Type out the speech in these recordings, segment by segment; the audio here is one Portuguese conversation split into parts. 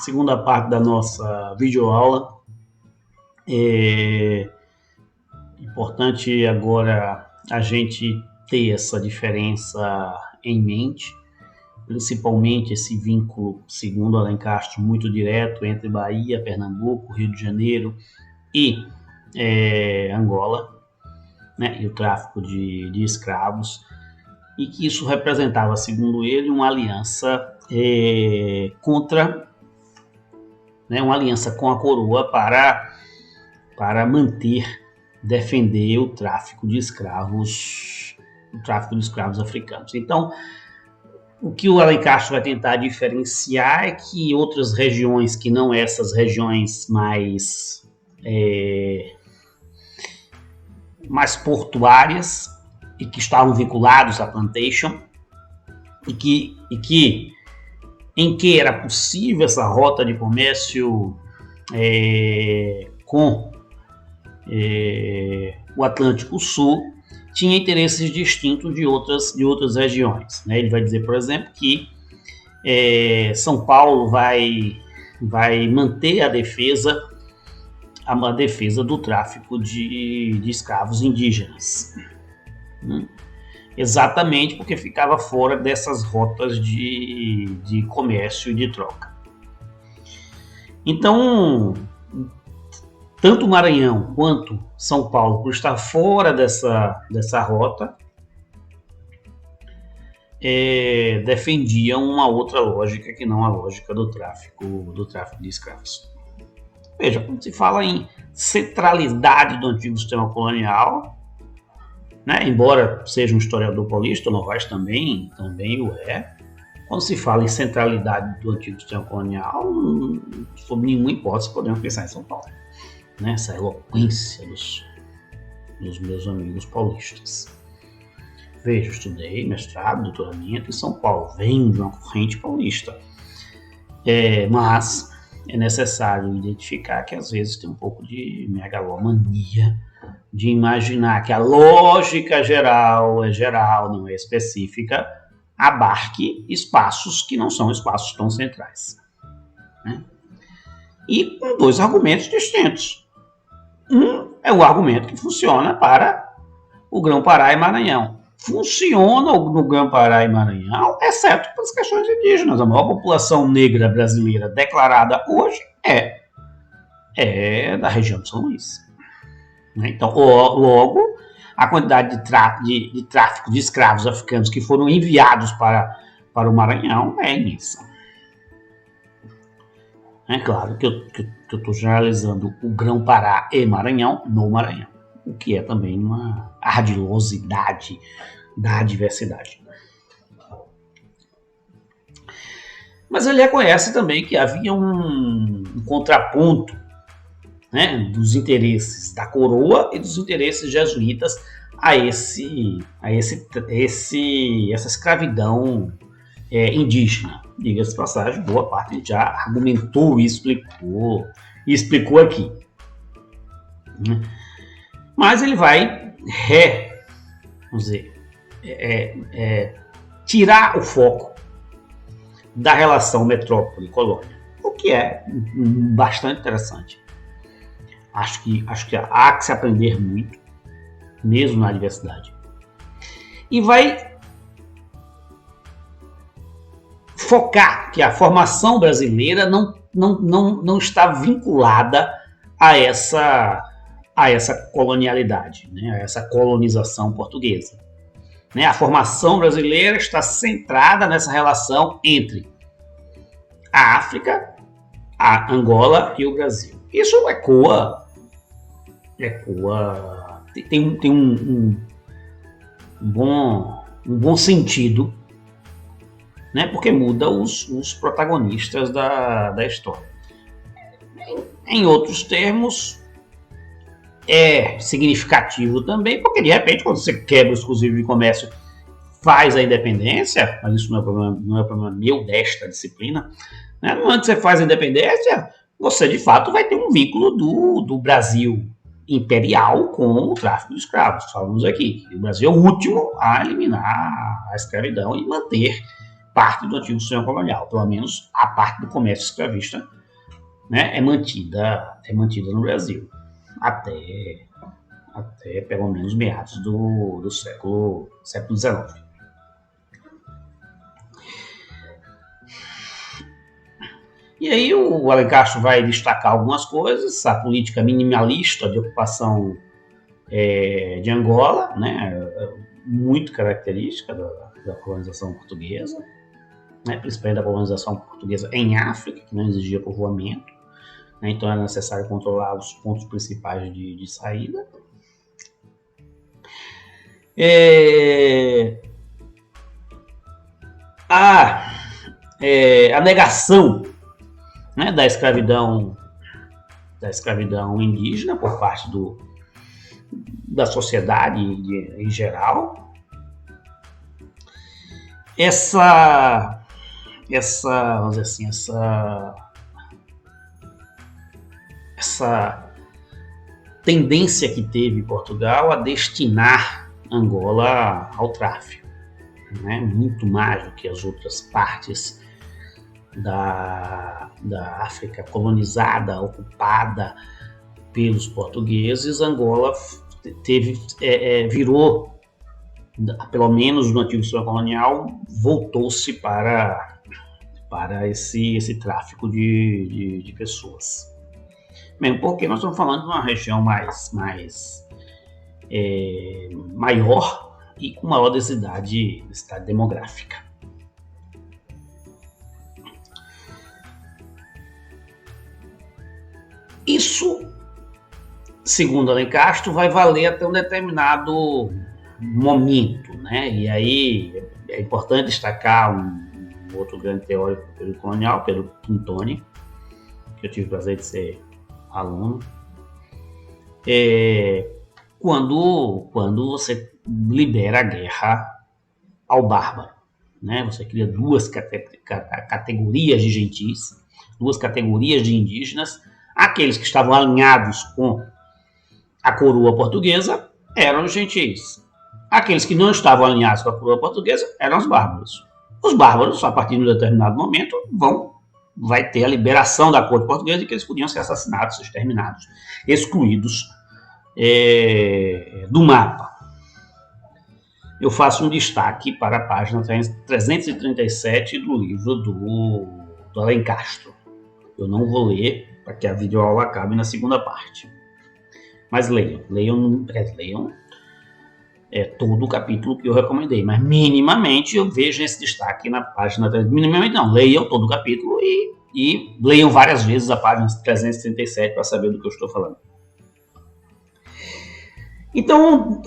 segunda parte da nossa videoaula. É importante agora a gente ter essa diferença em mente, principalmente esse vínculo, segundo Alencastre, muito direto entre Bahia, Pernambuco, Rio de Janeiro e Angola, né, e o tráfico de escravos, e que isso representava, segundo ele, uma aliança uma aliança com a coroa para defender o tráfico de escravos africanos. Então, o que o Alencastre vai tentar diferenciar é que outras regiões, que não essas regiões mais portuárias e que estavam vinculados à plantation, em que era possível essa rota de comércio com o Atlântico Sul, tinha interesses distintos de outras regiões, né? Ele vai dizer, por exemplo, que São Paulo vai manter a defesa do tráfico de escravos indígenas, né? Exatamente porque ficava fora dessas rotas de comércio e de troca. Então, tanto o Maranhão quanto São Paulo, por estar fora dessa rota, defendiam uma outra lógica que não a lógica do tráfico de escravos. Veja, quando se fala em centralidade do antigo sistema colonial, né, embora seja um historiador paulista, o Novaes também o é, quando se fala em centralidade do antigo sistema colonial, sob nenhuma hipótese podemos pensar em São Paulo, né, essa eloquência dos meus amigos paulistas. Veja, eu estudei mestrado, doutoramento em São Paulo, venho de uma corrente paulista, mas é necessário identificar que às vezes tem um pouco de megalomania, de imaginar que a lógica geral é geral, não é específica, abarque espaços que não são espaços tão centrais, né? E com dois argumentos distintos. Um é o argumento que funciona para o Grão-Pará e Maranhão. Funciona no Grão-Pará e Maranhão, exceto para as questões indígenas. A maior população negra brasileira declarada hoje é da região de São Luís. Então, logo, a quantidade de tráfico de escravos africanos que foram enviados para o Maranhão é imensa. É claro que eu estou generalizando o Grão-Pará e Maranhão no Maranhão, o que é também uma ardilosidade da diversidade. Mas ele reconhece também que havia um contraponto, né, dos interesses da coroa e dos interesses jesuítas a essa escravidão indígena. Diga-se de passagem, boa parte já argumentou e explicou aqui. Mas ele vai tirar o foco da relação metrópole-colônia, o que é bastante interessante. Acho que há que se aprender muito, mesmo na diversidade. E vai focar que a formação brasileira não está vinculada a essa colonialidade, né, a essa colonização portuguesa. Né, a formação brasileira está centrada nessa relação entre a África, a Angola e o Brasil. Isso ecoa tem um bom sentido, né, porque muda os protagonistas da história. Em outros termos, é significativo também, porque de repente, quando você quebra o exclusivo de comércio, faz a independência, mas isso não é problema meu desta disciplina, né? No momento que você faz a independência, você de fato vai ter um vínculo do Brasil imperial com o tráfico de escravos. Falamos aqui que o Brasil é o último a eliminar a escravidão e manter parte do antigo sistema colonial, pelo menos a parte do comércio escravista né, é mantida no Brasil até pelo menos meados do século XIX. E aí o Alencastro vai destacar algumas coisas, a política minimalista de ocupação de Angola, né, muito característica da colonização portuguesa, né, principalmente da colonização portuguesa em África, que não exigia povoamento, né, então era necessário controlar os pontos principais de saída. A negação, né, da escravidão indígena por parte da sociedade em geral. Essa vamos dizer assim, essa tendência que teve Portugal a destinar Angola ao tráfico, né? Muito mais do que as outras partes da África colonizada, ocupada pelos portugueses. Angola virou, pelo menos no antigo sistema colonial, voltou-se para esse tráfico de pessoas. Mesmo porque nós estamos falando de uma região maior e com maior densidade demográfica. Isso, segundo Alencastro, vai valer até um determinado momento, né? E aí é importante destacar um outro grande teórico do período colonial, Pedro Quintone, que eu tive o prazer de ser aluno. Quando você libera a guerra ao bárbaro, né? Você cria duas categorias de gentis, duas categorias de indígenas. Aqueles que estavam alinhados com a coroa portuguesa eram os gentis. Aqueles que não estavam alinhados com a coroa portuguesa eram os bárbaros. Os bárbaros, a partir de um determinado momento, vai ter a liberação da corte portuguesa de que eles podiam ser assassinados, exterminados, excluídos do mapa. Eu faço um destaque para a página 337 do livro do Alencastro. Eu não vou ler para que a videoaula acabe na segunda parte. Mas leiam todo o capítulo que eu recomendei. Mas minimamente eu vejo esse destaque na página 337. Minimamente não, leiam todo o capítulo e leiam várias vezes a página 337 para saber do que eu estou falando. Então,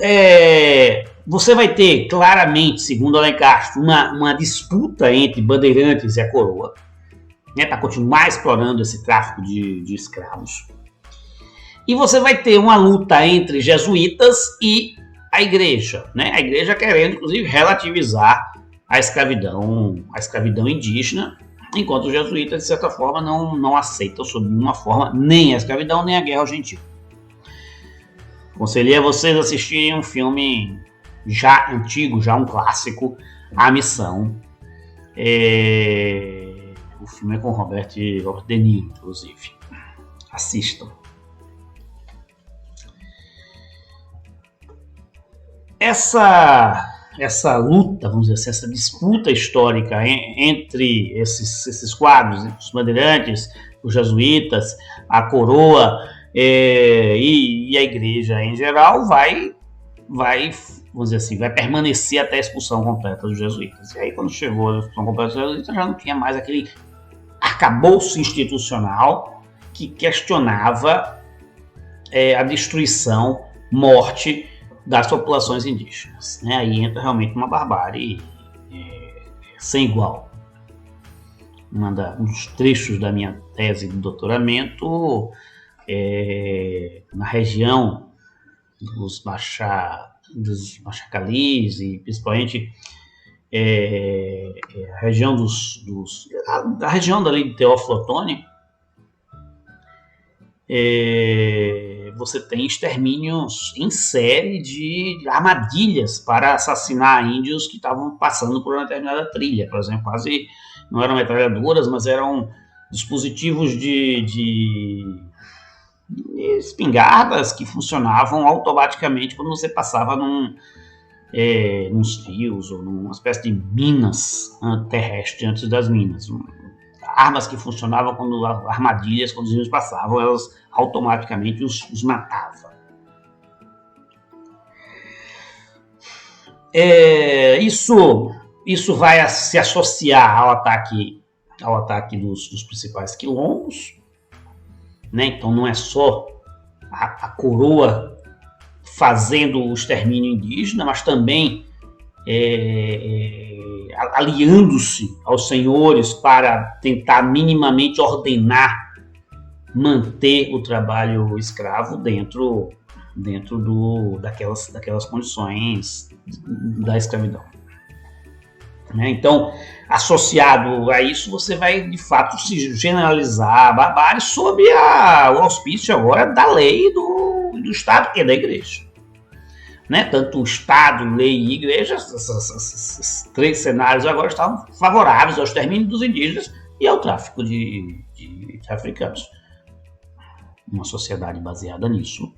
você vai ter claramente, segundo Alencastro, uma disputa entre bandeirantes e a coroa, né, para continuar explorando esse tráfico de escravos. E você vai ter uma luta entre jesuítas e a igreja, né? A igreja querendo, inclusive, relativizar a escravidão indígena, enquanto os jesuítas, de certa forma, não aceitam sob nenhuma forma nem a escravidão nem a guerra ao gentil. Aconselhei a vocês assistirem um filme já antigo, já um clássico, A Missão. O filme é com Robert De Niro, inclusive. Assistam. Essa luta, vamos dizer assim, essa disputa histórica entre esses quadros, os bandeirantes, os jesuítas, a coroa e a igreja em geral, vai, vamos dizer assim, vai permanecer até a expulsão completa dos jesuítas. E aí, quando chegou a expulsão completa dos jesuítas, já não tinha mais aquele arcabouço institucional que questionava a destruição, morte das populações indígenas, né? Aí entra realmente uma barbárie sem igual. Um dos trechos da minha tese de doutoramento na região dos Machacalis e principalmente a região a região dali de Teófilo Otoni, você tem extermínios em série de armadilhas para assassinar índios que estavam passando por uma determinada trilha. Por exemplo, quase não eram metralhadoras, mas eram dispositivos de espingardas que funcionavam automaticamente quando você passava nos fios ou numa espécie de minas terrestres antes das minas. Armas que funcionavam quando armadilhas, quando os inimigos passavam, elas automaticamente os matavam. Isso vai se associar ao ataque dos principais quilombos, né? Então não é só a coroa fazendo o extermínio indígena, mas também aliando-se aos senhores para tentar minimamente ordenar, manter o trabalho escravo dentro daquelas condições da escravidão. Então, associado a isso, você vai de fato se generalizar a barbárie sob o auspício agora da lei do Estado e da Igreja. Tanto o Estado, lei e Igreja, esses três cenários agora estavam favoráveis ao extermínio dos indígenas e ao tráfico de africanos. Uma sociedade baseada nisso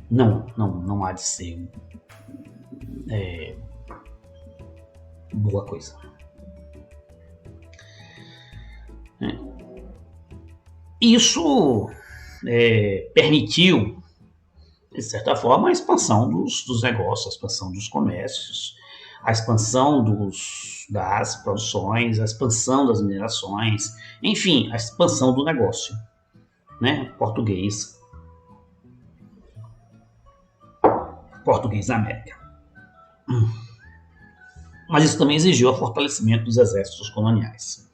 não há de ser boa coisa. Isso permitiu, de certa forma, a expansão dos negócios, a expansão dos comércios, a expansão das produções, a expansão das minerações, enfim, a expansão do negócio, português na América. Mas isso também exigiu o fortalecimento dos exércitos coloniais.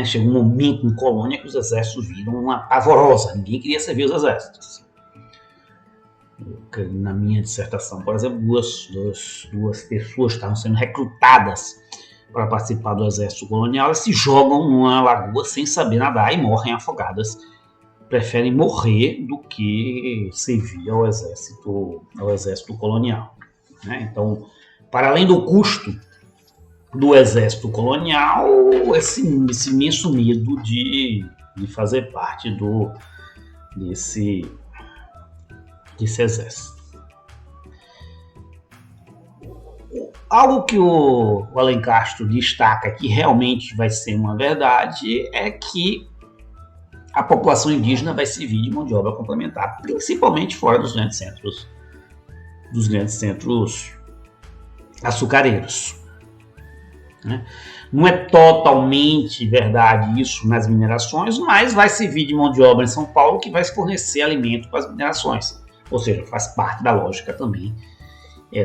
Chegou um momento em colônia que os exércitos viram uma pavorosa, ninguém queria servir os exércitos. Na minha dissertação, por exemplo, duas pessoas estavam sendo recrutadas para participar do exército colonial, elas se jogam numa lagoa sem saber nadar e morrem afogadas. Preferem morrer do que servir ao exército colonial. Então, para além do custo do exército colonial, esse imenso medo de fazer parte desse exército. Algo que o Alencastro destaca que realmente vai ser uma verdade é que a população indígena vai servir de mão de obra complementar, principalmente fora dos grandes centros açucareiros. Não é totalmente verdade isso nas minerações, mas vai servir de mão de obra em São Paulo que vai fornecer alimento para as minerações. Ou seja, faz parte da lógica também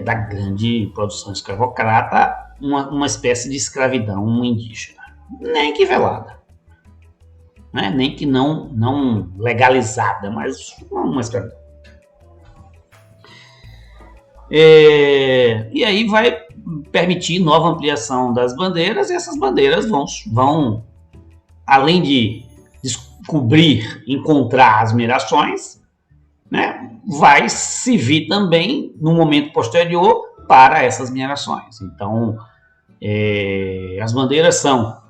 da grande produção escravocrata, uma espécie de escravidão indígena. Nem que velada. Nem que não legalizada, mas uma escravidão. E aí vai permitir nova ampliação das bandeiras, e essas bandeiras vão além de descobrir, encontrar as minerações, vai servir também, no momento posterior, para essas minerações. Então, as bandeiras são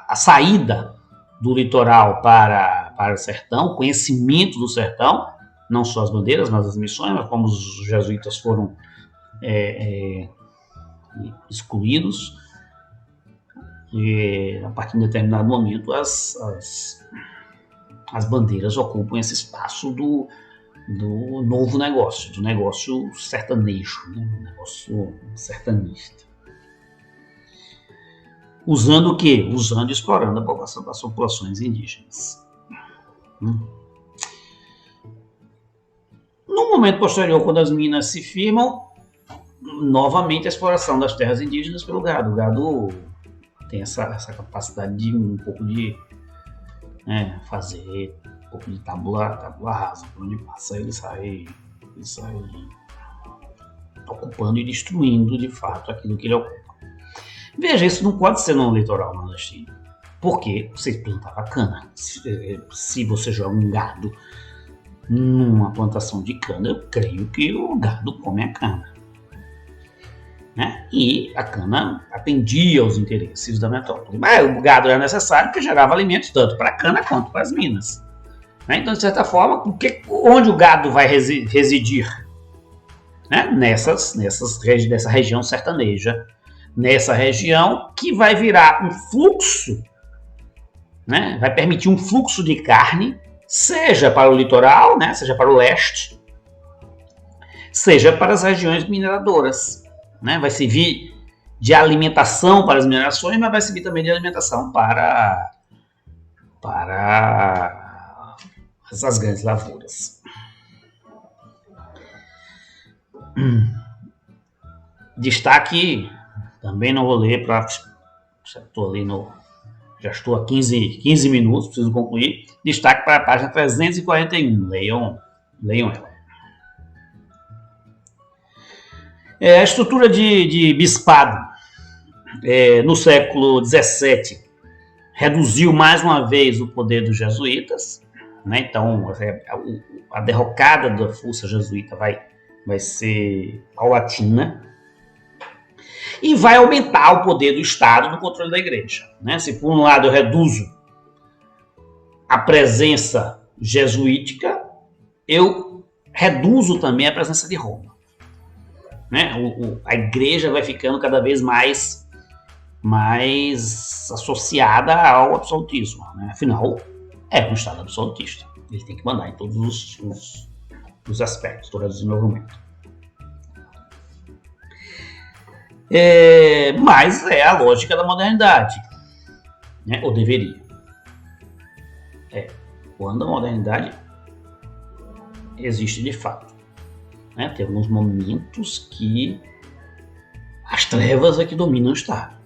a saída do litoral para o sertão, o conhecimento do sertão, não só as bandeiras, mas as missões, mas como os jesuítas foram excluídos, e a partir de determinado momento as bandeiras ocupam esse espaço do novo negócio, do negócio sertanejo, do negócio sertanista. Usando o quê? Usando e explorando a população das populações indígenas. No momento posterior, quando as minas se firmam, novamente a exploração das terras indígenas pelo gado. O gado tem essa capacidade de um pouco de fazer um pouco de tábula rasa. Por onde passa, ele sai ocupando e destruindo, de fato, aquilo que ele ocupa. Veja, isso não pode ser no litoral nordestino, porque você plantava cana. Se você joga um gado numa plantação de cana, eu creio que o gado come a cana. né? E a cana atendia aos interesses da metrópole. Mas o gado era necessário porque gerava alimentos tanto para a cana quanto para as minas. Né? Então, de certa forma, onde o gado vai residir? Né? Nessa região sertaneja, nessa região que vai virar um fluxo, né? Vai permitir um fluxo de carne, seja para o litoral, né? Seja para o leste, seja para as regiões mineradoras. Né? Vai servir de alimentação para as minerações, mas vai servir também de alimentação para essas grandes lavouras. Destaque, também não vou ler, já estou a 15 minutos, preciso concluir. Destaque para a página 341, leiam ela. A estrutura de bispado no século XVII reduziu mais uma vez o poder dos jesuítas, né? Então a derrocada da força jesuíta vai ser paulatina e vai aumentar o poder do Estado no controle da igreja. Né? Se por um lado eu reduzo a presença jesuítica, eu reduzo também a presença de Roma. Né? A igreja vai ficando cada vez mais associada ao absolutismo. Né? Afinal, é um Estado absolutista. Ele tem que mandar em todos os aspectos, todo o desenvolvimento. Mas é a lógica da modernidade, né? Ou deveria. Quando a modernidade existe de fato. Né? Tem alguns momentos que as trevas é que dominam o Estado.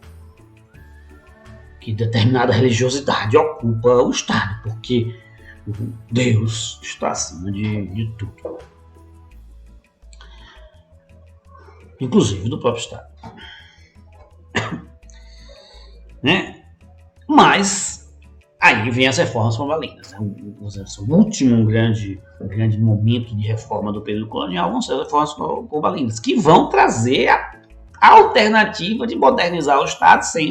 Que determinada religiosidade ocupa o Estado, porque Deus está acima de tudo. Inclusive do próprio Estado. Né? Mas aí vem as reformas pombalinas. Né? O último grande momento de reforma do período colonial vão ser as reformas pombalinas, que vão trazer a alternativa de modernizar o Estado sem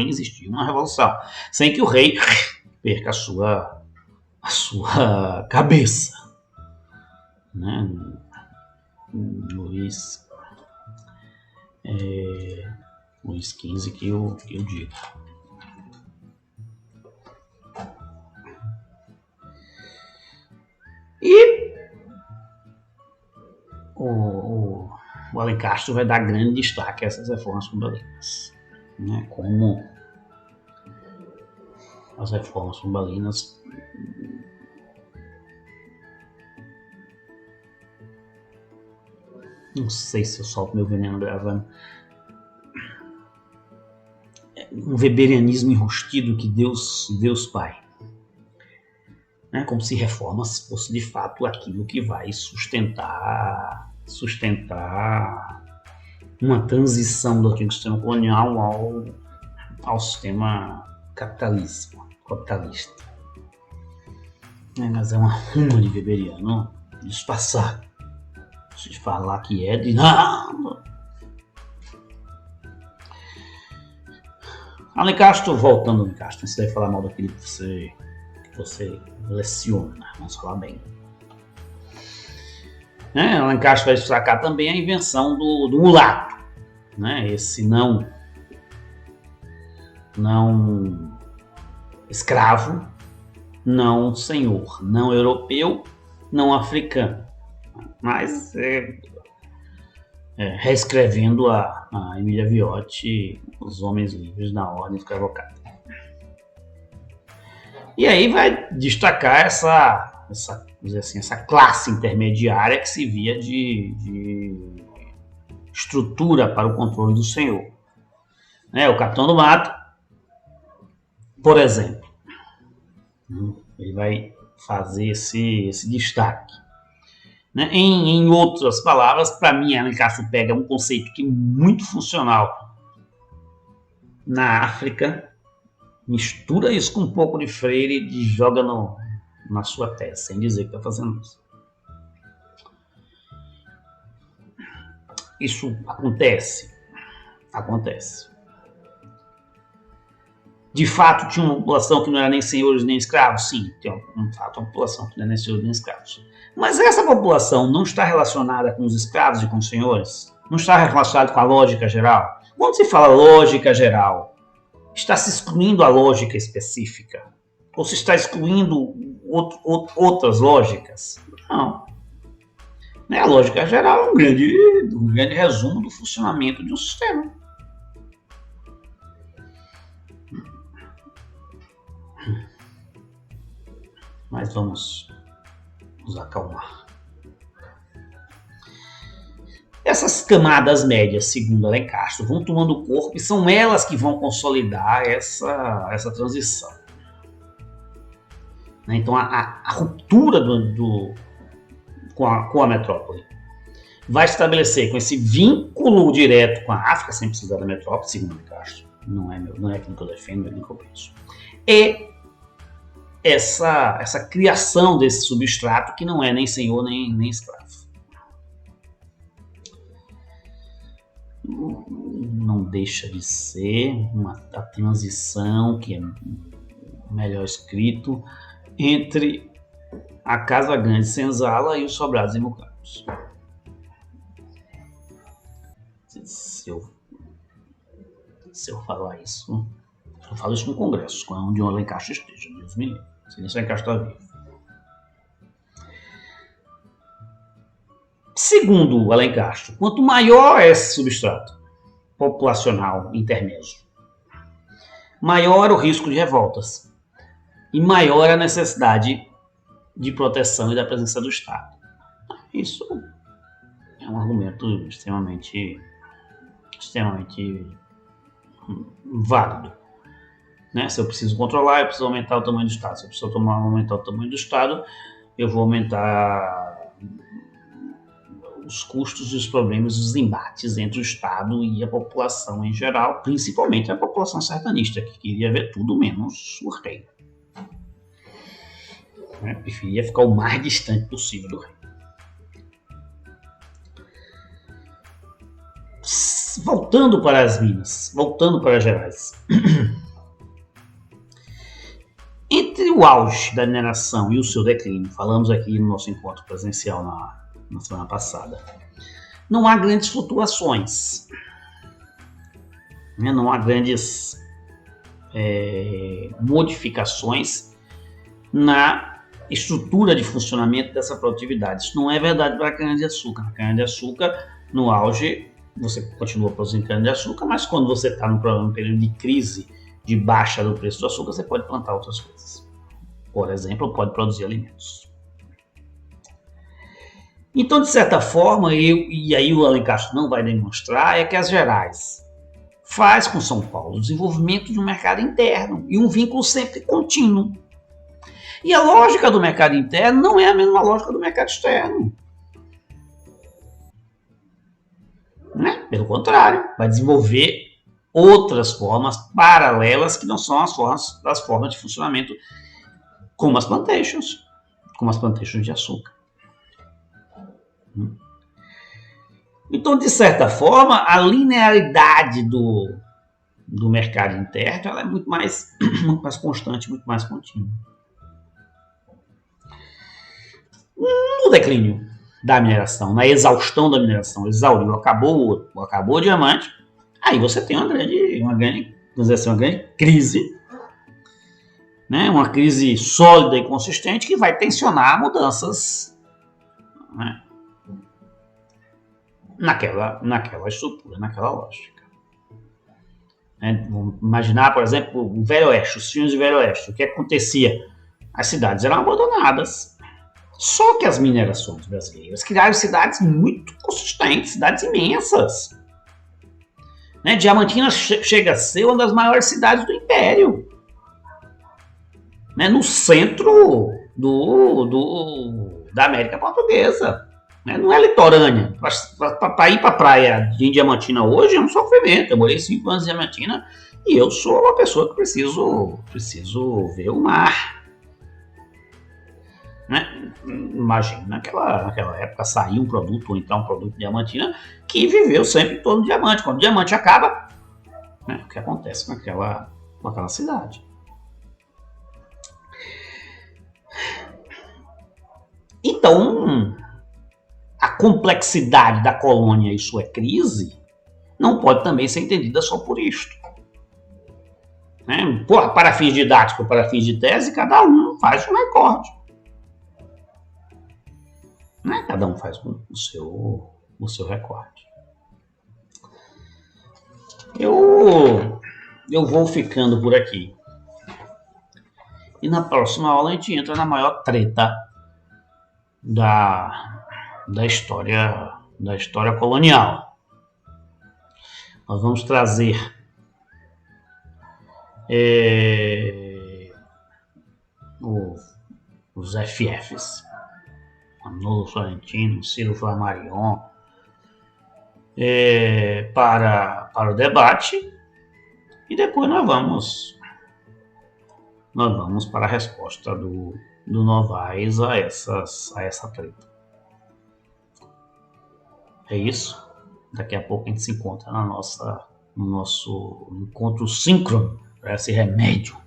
existir uma revolução, sem que o rei perca a sua cabeça. Né? Luís XV que eu digo. E o Alencastro vai dar grande destaque a essas reformas pombalinas, né? Como as reformas pombalinas não sei se eu solto meu veneno gravando. Um weberianismo enrustido que Deus Pai. Né? Como se reformas fosse de fato aquilo que vai sustentar uma transição do antigo sistema colonial ao sistema capitalista. Mas é uma ruma de weberiano disfarçar. De falar que é de nada. Alencastro, voltando ao Alencastro, você deve falar mal daquilo que você leciona, vamos falar bem. Alencastro vai destacar também a invenção do mulato, né? Esse não escravo, não senhor, não europeu, não africano. Mas reescrevendo a Emília Viotti, Os Homens Livres na Ordem Escravocrata. E aí vai destacar essa classe intermediária que se via de estrutura para o controle do senhor. O Capitão do Mato, por exemplo, ele vai fazer esse destaque. Em outras palavras, para mim, Alencastro pega um conceito que é muito funcional na África, mistura isso com um pouco de Freire e joga na sua tese, sem dizer que está fazendo isso. Isso acontece Acontece. De fato, tinha uma população que não era nem senhores nem escravos? Sim, tem de fato uma população que não era nem senhores nem escravos. Mas essa população não está relacionada com os escravos e com os senhores? Não está relacionada com a lógica geral? Quando se fala lógica geral, está se excluindo a lógica específica? Ou se está excluindo outras lógicas? Não. A lógica geral é um grande resumo do funcionamento de um sistema. Mas vamos nos acalmar. Essas camadas médias, segundo Alencastro, vão tomando corpo e são elas que vão consolidar essa transição. Então, a ruptura com a metrópole vai estabelecer com esse vínculo direto com a África, sem precisar da metrópole, segundo Alencastro, não é aquilo que eu defendo, não é aquilo que eu penso. E essa criação desse substrato que não é nem senhor nem escravo. Não deixa de ser a transição, que é melhor escrito, entre a Casa Grande Senzala e os sobrados e mucados. Se eu falar isso, eu falo isso no Congresso, onde o Alencastro esteja, Deus me livre. Se nem o Alencastro está vivo. Segundo o Alencastro, quanto maior é esse substrato populacional intermédio, maior o risco de revoltas e maior a necessidade de proteção e da presença do Estado. Isso é um argumento extremamente válido. Se eu preciso controlar, eu preciso aumentar o tamanho do Estado. Se eu preciso aumentar o tamanho do Estado, eu vou aumentar os custos e os problemas, os embates entre o Estado e a população em geral, principalmente a população sertanista, que queria ver tudo menos o rei. Preferia ficar o mais distante possível do rei. Voltando para as Minas, voltando para Gerais. Entre o auge da mineração e o seu declínio, falamos aqui no nosso encontro presencial na semana passada, não há grandes flutuações, não há grandes modificações na estrutura de funcionamento dessa produtividade. Isso não é verdade para a cana-de-açúcar. A cana-de-açúcar, no auge, você continua produzindo cana-de-açúcar, mas quando você está num período de crise, de baixa do preço do açúcar, você pode plantar outras coisas. Por exemplo, pode produzir alimentos. Então, de certa forma, e aí o Alencastro não vai demonstrar, é que as Gerais faz com São Paulo o desenvolvimento de um mercado interno e um vínculo sempre contínuo. E a lógica do mercado interno não é a mesma lógica do mercado externo. Pelo contrário, vai desenvolver outras formas paralelas que não são as formas de funcionamento, como as plantations de açúcar. Então, de certa forma, a linearidade do mercado interno ela é muito mais constante, muito mais contínua. No declínio da mineração, na exaustão da mineração, exauriu, acabou o diamante, aí você tem uma grande crise, uma crise sólida e consistente que vai tensionar mudanças, naquela estrutura, naquela lógica. Vamos imaginar, por exemplo, o Velho Oeste, os filmes do Velho Oeste. O que acontecia? As cidades eram abandonadas. Só que as minerações brasileiras criaram cidades muito consistentes, cidades imensas. Diamantina chega a ser uma das maiores cidades do Império. No centro da América Portuguesa. Não é litorânea. Para ir para a praia de Diamantina hoje é um sofrimento. Eu morei 5 anos em Diamantina e eu sou uma pessoa que preciso ver o mar. né? Imagina, naquela época saiu um produto, ou então um produto diamantina, que viveu sempre em torno do diamante. Quando o diamante acaba, né, o que acontece com aquela cidade? Então, a complexidade da colônia e sua crise não pode também ser entendida só por isto. Né? Para fins didáticos, para fins de tese, cada um faz um recorte. Né? Cada um faz o seu recorte. Eu vou ficando por aqui. E na próxima aula a gente entra na maior treta da história colonial. Nós vamos trazer os FFs, Manolo Florentino, Ciro Flammarion, para o debate, e depois nós vamos para a resposta do Novaes a essa treta. É isso. Daqui a pouco a gente se encontra no nosso encontro síncrono para esse remédio.